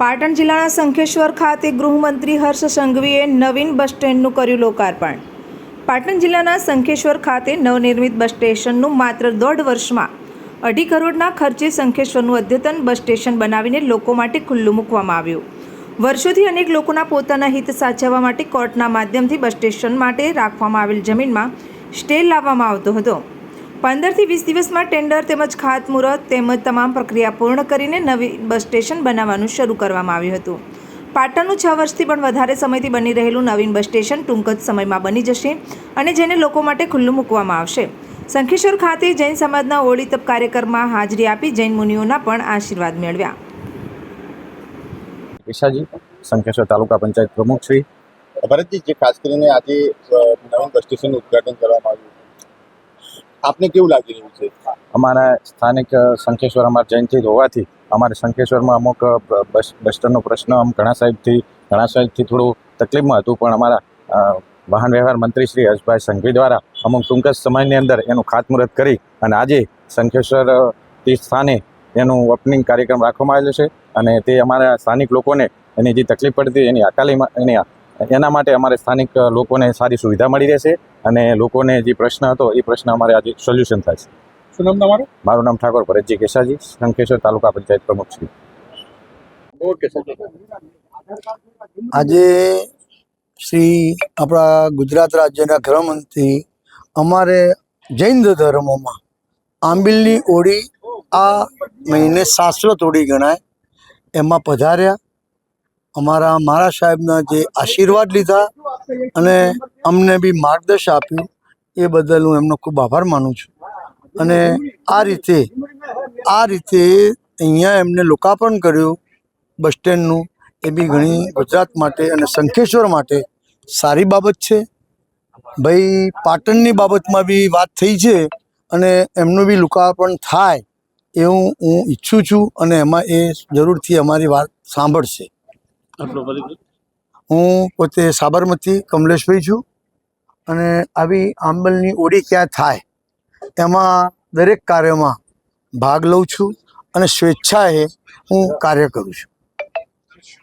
પાટણ જિલ્લાના શંખેશ્વર ખાતે ગૃહમંત્રી હર્ષ સંઘવીએ નવીન બસ સ્ટેન્ડનું કર્યું લોકાર્પણ। પાટણ જિલ્લાના શંખેશ્વર ખાતે નવનિર્મિત બસ સ્ટેશનનું માત્ર 1.5 વર્ષમાં 2.5 કરોડના ખર્ચે શંખેશ્વરનું અદ્યતન બસ સ્ટેશન બનાવીને લોકો માટે ખુલ્લું મૂકવામાં આવ્યું। વર્ષોથી અનેક લોકોના પોતાના હિત સાચવવા માટે કોર્ટના માધ્યમથી બસ સ્ટેશન માટે રાખવામાં આવેલ જમીનમાં સ્ટે લાવવામાં આવતો હતો। 15 થી 20 દિવસમાં ટેન્ડર તેમજ ખાતમુહૂર્ત તેમજ તમામ પ્રક્રિયા પૂર્ણ કરીને નવી બસ સ્ટેશન બનાવવાનું શરૂ કરવામાં આવ્યું હતું। પાટણનું 6 વર્ષથી પણ વધારે સમયથી બની રહેલું નવીન બસ સ્ટેશન ટૂંક જ સમયમાં બની જશે અને જેને લોકો માટે ખુલ્લું મૂકવામાં આવશે। શંખેશ્વર ખાતે જૈન સમાજના હોળી તપ કાર્યક્રમમાં હાજરી આપી જૈન મુનિઓના પણ આશીર્વાદ મેળવ્યા। કેશાજી શંખેશ્વર તાલુકા પંચાયત પ્રમુખ શ્રી ભરતજી, જે ખાસ કરીને આજે નવીન બસ સ્ટેશનનું ઉદ્ઘાટન કરવામાં આવ્યું, આપને કેવું લાગી રહ્યું છે? અમારા સ્થાનિક શંખેશ્વર અમારા જૈનથી હોવાથી અમારે શંખેશ્વરમાં અમુક બસ સ્ટેન્ડનો પ્રશ્ન ઘણા સાહેબથી થોડું તકલીફમાં હતું, પણ અમારા વાહન વ્યવહાર મંત્રી શ્રી હર્ષભાઈ સંઘવી દ્વારા અમુક ટૂંક જ સમયની અંદર એનું ખાતમુહૂર્ત કરી અને આજે શંખેશ્વર તે સ્થાને એનું ઓપનિંગ કાર્યક્રમ રાખવામાં આવેલો છે અને તે અમારા સ્થાનિક લોકોને એની જે તકલીફ પડતી એના માટે અમારે સ્થાનિક લોકોને સારી સુવિધા મળી રહેશે અને લોકોને જે પ્રશ્ન હતો એ પ્રશ્ન અમારે આજે સોલ્યુશન થાય છે। શું નામ તમારું? મારું નામ ઠાકોર ભરતજી કેશાજી, શંખેશ્વર તાલુકા પંચાયત પ્રમુખ શ્રી। આજે શ્રી આપણા ગુજરાત રાજ્યના ગૃહમંત્રી અમારે જૈન ધર્મોમાં આંબિલની હોળી આ મહિને શાશ્વત હોળી ગણાય એમાં પધાર્યા। મારા સાહેબના જે આશીર્વાદ લીધા અને અમને બી માર્ગદર્શન આપ્યું એ બદલ હું એમનો ખૂબ આભાર માનું છું। અને આ રીતે અહીંયા એમને લોકાર્પણ કર્યું બસ સ્ટેન્ડનું, એ બી ઘણી ગુજરાત માટે અને શંખેશ્વર માટે સારી બાબત છે। ભાઈ પાટણની બાબતમાં બી વાત થઈ છે અને એમનું બી લોકાર્પણ થાય એવું હું ઈચ્છું છું અને એમાં એ જરૂરથી અમારી વાત સાંભળશે। હું પોતે સાબરમતી કમલેશભાઈ છું અને આવી આંબલની હોળી ક્યાં થાય એમાં દરેક કાર્યમાં ભાગ લઉં છું અને સ્વેચ્છાએ હું કાર્ય કરું છું।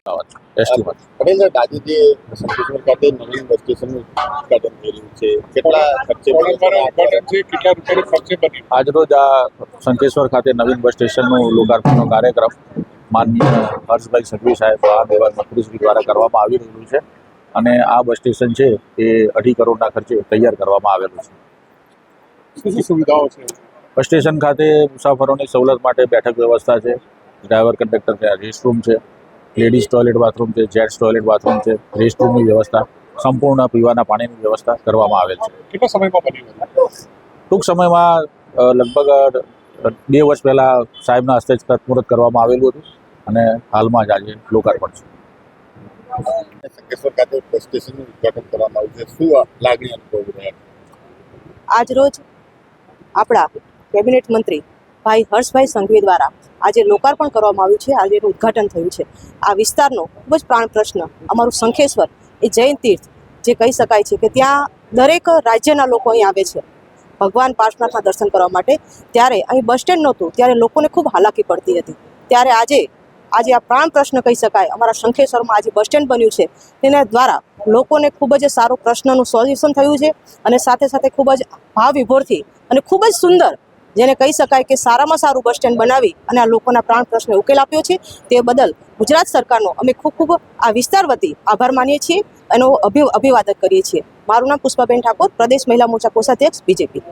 આજે જે શંખેશ્વર ખાતે નવીન બસ સ્ટેશનનું ઉદ્ઘાટન થઈ રહ્યું છે, કેટલા ખર્ચે બન્યું? આજરોજ આ શંખેશ્વર ખાતે નવીન બસ સ્ટેશનનું લોકાર્પણનો કાર્યક્રમ માનનીય હર્ષભાઈ સંઘવી સાહેબ વાહન વ્યવહાર મંત્રી શ્રી દ્વારા કરવામાં આવી રહ્યું છે અને આ બસ સ્ટેશન છે એ 2.5 કરોડના ખર્ચે તૈયાર કરવામાં આવેલું છે। શું સુવિધાઓ છે બસ સ્ટેશન ખાતે? મુસાફરોની સવલત માટે બેઠક વ્યવસ્થા છે, ડ્રાઈવર કંડક્ટર ત્યાં રેસ્ટરૂમ છે, લેડીઝ ટોયલેટ બાથરૂમ છે, જેન્ટ્સ ટોયલેટ બાથરૂમ છે, રેસ્ટરૂમની વ્યવસ્થા, સંપૂર્ણ પીવાના પાણીની વ્યવસ્થા કરવામાં આવેલ છે। કેટલા સમયમાં બન્યું? ટૂંક સમયમાં લગભગ 2 વર્ષ પહેલાં સાહેબના હસ્તે જ ખાતમુહૂર્ત કરવામાં આવેલું હતું અને હાલમાં જ આજે લોકાર્પણ છે। શંખેશ્વર ખાતે બસ સ્ટેશનનું ઉદ્ઘાટન કરવામાં આવ્યું છે, શું લાગણી અનુભવી રહ્યા? આજરોજ આપણા કેબિનેટ મંત્રી ભાઈ હર્ષભાઈ સંઘવી દ્વારા આજે લોકાર્પણ કરવામાં આવ્યું છે, આજે એનું ઉદ્ઘાટન થયું છે। આ વિસ્તારનો ખૂબ જ પ્રાણ પ્રશ્ન અમારું શંખેશ્વર એ જૈન તીર્થ જે કહી શકાય છે કે ત્યાં દરેક રાજ્યના લોકો અહીં આવે છે ભગવાન પાર્શ્વનાથના દર્શન કરવા માટે। ત્યારે અહીં બસ સ્ટેન્ડ નહોતું, ત્યારે લોકોને ખૂબ હાલાકી પડતી હતી, ત્યારે આજે આ પ્રાણ પ્રશ્ન કહી શકાય અમારા શંખેશ્વરમાં આજે બસ સ્ટેન્ડ બન્યું છે, તેના દ્વારા લોકોને ખૂબ જ સારું પ્રશ્નનું સોલ્યુશન થયું છે અને સાથે સાથે ખૂબ જ ભાવ વિભોરથી અને ખૂબ જ સુંદર જેને કહી શકાય કે સારામાં સારું બસ સ્ટેન્ડ બનાવી અને આ લોકોના પ્રાણ પ્રશ્ને ઉકેલ આપ્યો છે। તે બદલ ગુજરાત સરકારનો અમે ખૂબ આ વિસ્તાર વતી આભાર માનીએ છીએ અને અભિવાદન કરીએ છીએ। મારું નામ પુષ્પાબેન ઠાકોર, પ્રદેશ મહિલા મોરચા કોષાધ્યક્ષ, બીજેપી।